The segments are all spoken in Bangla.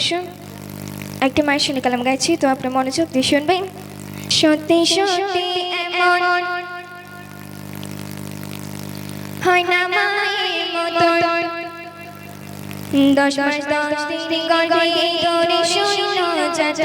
আসুন একটি মায়ের শুনে কালাম গাইছি, তো আপনার মনোযোগ দিয়ে শুনবেন। সত্যি সত্যি এমন হয় না মায়ের মতো, 10 মাস 10 দিন গর্ভে ধরে শূন্য যাত।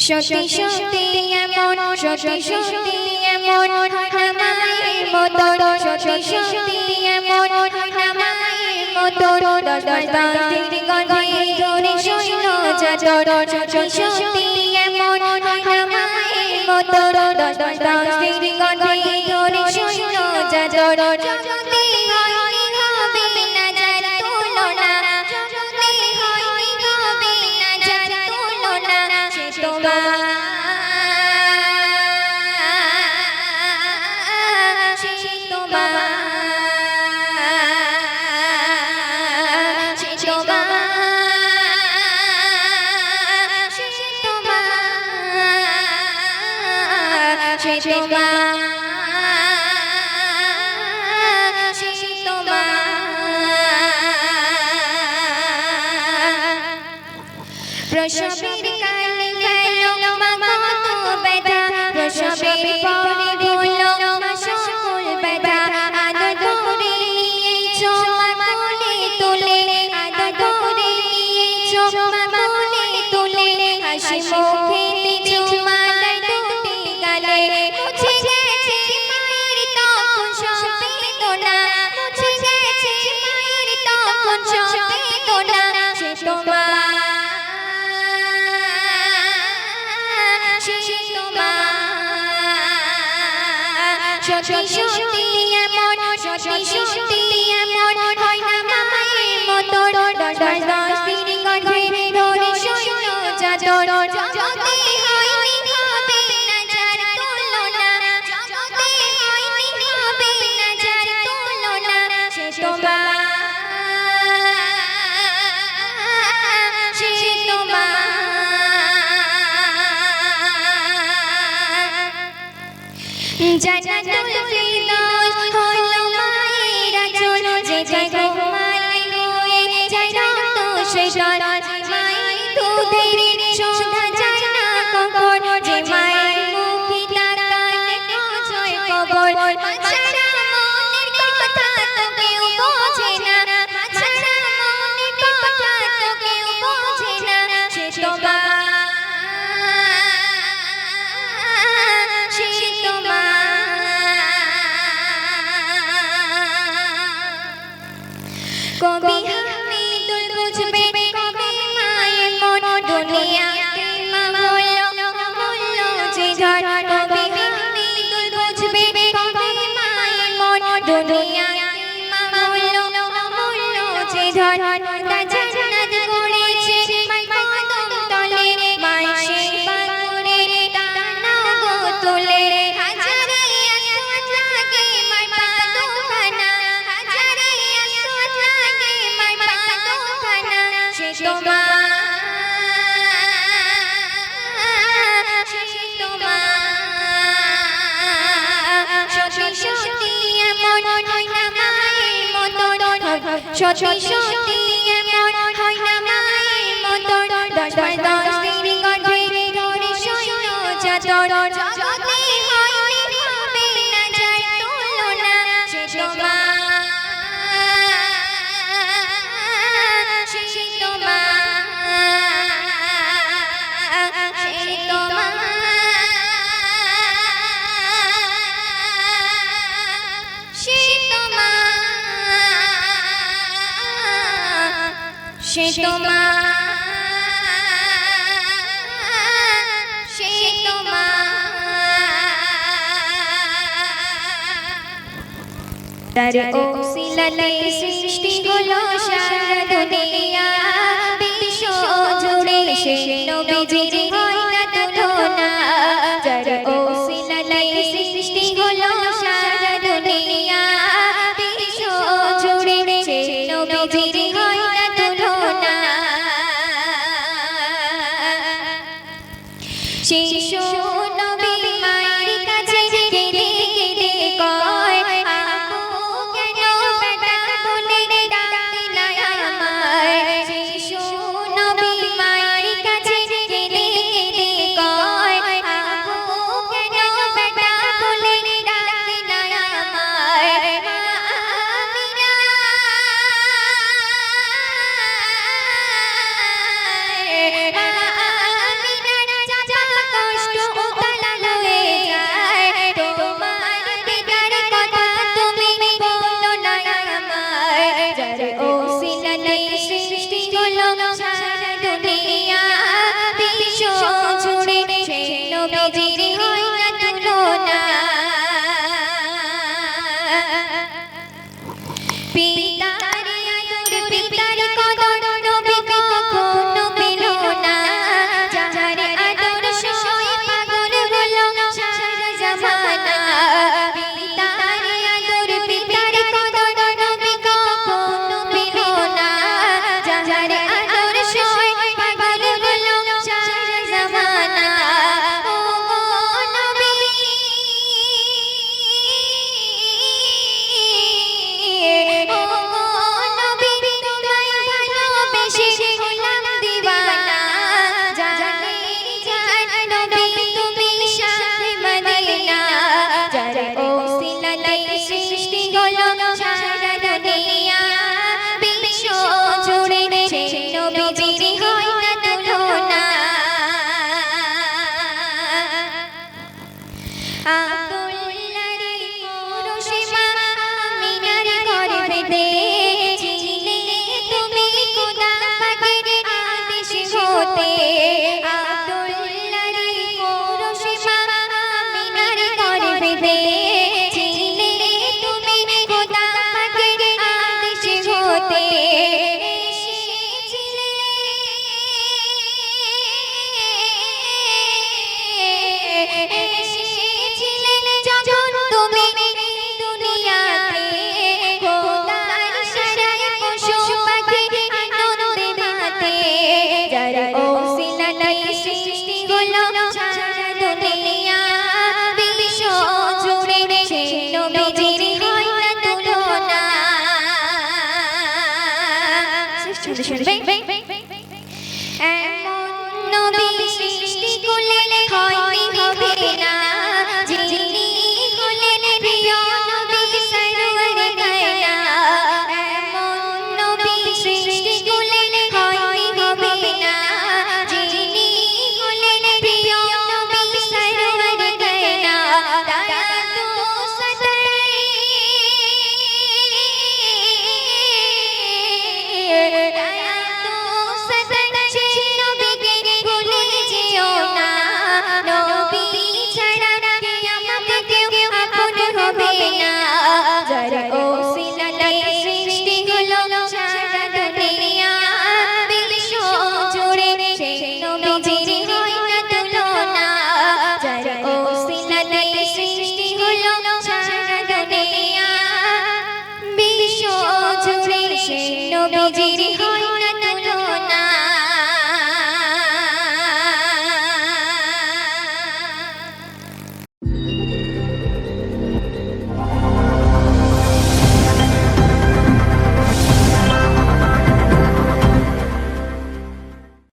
সত্যি সত্যি এমন, সত্যি সত্যি এমন হয় না মায়ের মতো, সত্যি সত্যি এমন হয় না মায়ের মতো, 10 মাস 10 দিন গর্ভে ধরে শূন্য যাত। সত্যি সত্যি এমন হয় না মায়ের মতো, 10 মাস 10 দিন গর্ভে ধরে শূন্য যাত। জগতে হয়নি হবে না যার তুলনা, জগতে হয়নি হবে না যার তুলনা, সে তোমার, সে তোমার, সে তোমার, সে তোমার, সে তোমার, প্রসবের কালে গেল মা কত ব্যথা, প্রসবের পরে হলো মা সকল ব্যথা। আদর করে নিয়েছো মা কোলে তুলে, আদর করে নিয়েছো মা কোলে তুলে, হাসি মুখে দিয়েছো মা দুটি গালে। মুছে গেছে মায়ের তখন সব বেদনা, মুছে গেছে মায়ের তখন সব বেদনা, সে তোমার, সত্যি সত্যি এমন, সত্যি সত্যি এমন হয় না মায়ের মতো, 10 মাস 10 দিন গর্ভে ধরে শূন্য যাত। জগতে হয়নি হবে না যার তুলনা, জগতে হয়নি হবে না যার তুলনা, সে তোমার, সে তোমার, জান্নাতুল ফিরদৌস হলো মায়ের আঁচল, যে জায়গায় ঘুমালে হয়ে যায় রক্ত সেচন, মায়ের দুধের সন্ধ্যা যায় না কখন, যে মায়ের মুখে তাকালে অজয় কবর। মা ছাড়া মনের কথা তো কেউ বোঝে না, মা ছাড়া মনের কথা তো কেউ বোঝে না, সে তোমার, কবি হামিদুল বুঝবে কবে মায়ের মন, দুনিয়াতে মা হলো অমূল্য যে ধন। কবি হামিদুল বুঝবে কবে মায়ের মন, দুনিয়াতে মা হলো অমূল্য যে ধন। তা জান্নাত করেছে মায়ের কদম তলে, মায়ের সেবা করে তার নাম তোলে। হাজারে আসওয়াদ লাগে মায়ের পা দুখানা, হাজারে আসওয়াদ লাগে মায়ের পা দুখানা, সে তোমার, সে তোমার, সত্যি সত্যি এমন হয় না মায়ের মতো, সত্যি সত্যি এমন হয় না মায়ের মতো, 10 মাস 10 দিন গর্ভে ধরে শূন্য যাত। জগতে হয়নি হবে না যার তুলনা, সে তোমার, সে তোমার, সে তোমার, সে তোমার, সে তোমার, সে তোমার। তার ওসিলাতে সৃষ্টি হলো সারা দুনিয়া, বিশ্ব জুড়ে সে নবীজির হয় না তুলনা। তার ওসিলাতে সৃষ্টি হলো সারা দুনিয়া, বিশ্ব জুড়ে সে নবীজির হয় না তুলনা। শিশু নবী মায়ের কাছে কেঁদে কেঁদে কয়, আপু কেন বেটা সারা দুনিয়া বিশ্ব জুড়ে সেই নবীজির হয় না তুলনা পিতার আদর পিতার কদর নবী কখনো পেল না যার আদর্শ পাগল হলো সারা জামানা পিতার আদর পিতার কদর নবী কখনো পেল না যার আদর্শ পাগল হলো সারা জামানা ও নবী সৃষ্টি হলো সারা দুনিয়া বিশ্ব জুড়ে সেই নবীজির হয় না তুলনা আব্দুল্লাহর পুরুষমা আমিনার গর্ভেতে ছিলে তুমি খোদা পাকের আদেশ হতে আব্দুল্লাহর পুরুষমা আমিনার গর্ভেতে সৃষ্টি হলো সারা দুনিয়া বিশ্ব জুড়ে সেই নবীজির হয় না তুলনা এমন নবী সৃষ্টি করলে হয়নি হবে না